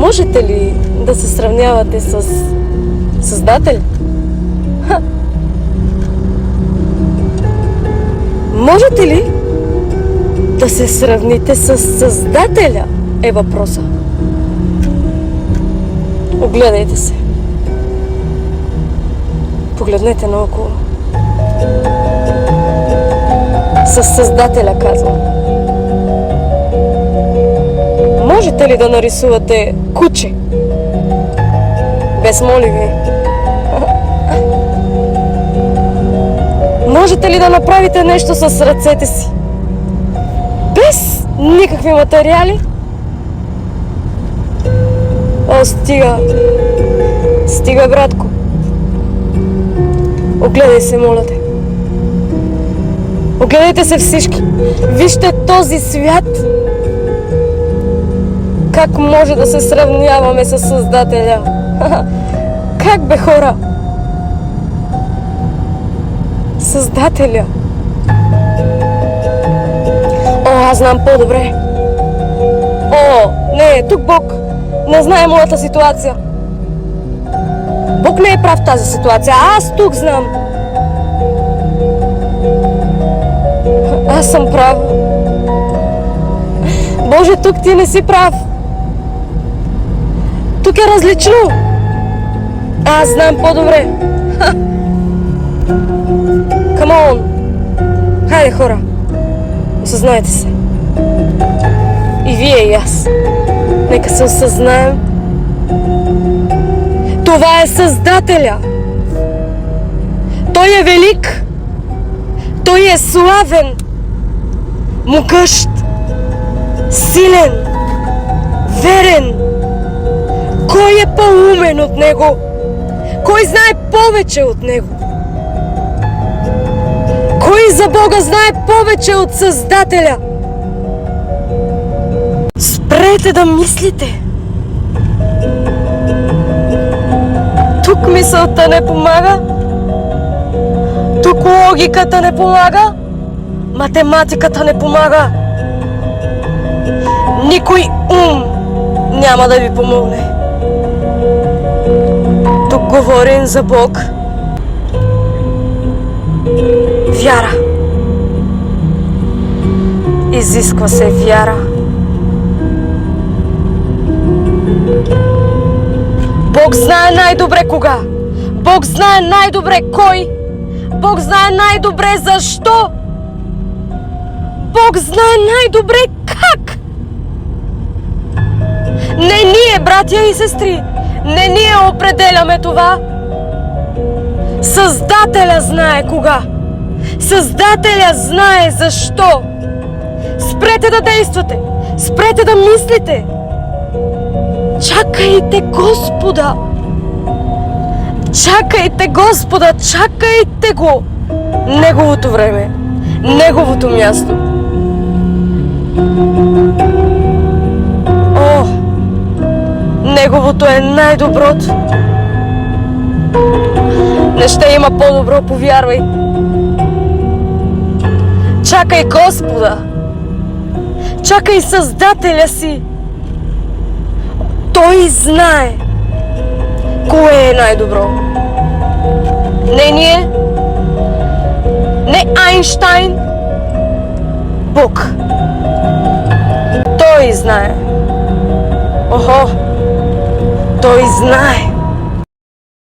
Можете ли да се сравнявате с Създател? Можете ли да се сравните с Създателя? Е въпроса. Огледайте се. Погледнете наоколо. С Създателя, казвам. Можете ли да нарисувате куче? Без моливи. Можете ли да направите нещо с ръцете си? Без никакви материали? О, стига! Стига, братко! Огледай се, моля те! Огледайте се всички! Вижте този свят! Как може да се сравняваме с Създателя? Как бе, хора? Създателя. О, аз знам по-добре. О, не, тук Бог не знае моята ситуация. Бог не е прав в тази ситуация, аз тук знам. Аз съм прав. Боже, тук ти не си прав. Тук е различно. Аз знам по-добре. Come on! Хайде, хора! Осъзнайте се. И вие, и аз. Нека се осъзнаем. Това е Създателя. Той е велик. Той е славен. Могъщ. Силен. Верен. Кой е по-умен от него? Кой знае повече от него? Кой за Бога знае повече от Създателя? Спрете да мислите! Тук мисълта не помага. Тук логиката не помага. Математиката не помага. Никой ум няма да ви помогне. Тук говорим за Бог. Вяра. Изисква се вяра. Бог знае най-добре кога. Бог знае най-добре кой. Бог знае най-добре защо. Бог знае най-добре как. Не ние, братя и сестри, не ние определяме това. Създателя знае кога. Създателя знае защо. Спрете да действате. Спрете да мислите. Чакайте Господа. Чакайте Господа. Чакайте го. Неговото време. Неговото място. О, Неговото е най-доброто. Не ще има по-добро, повярвай. Чакай Господа. Чакай Създателя си. Той знае кое е най-добро. Не ние, не Айнщайн, Бог. Той знае. Охо, Той знае.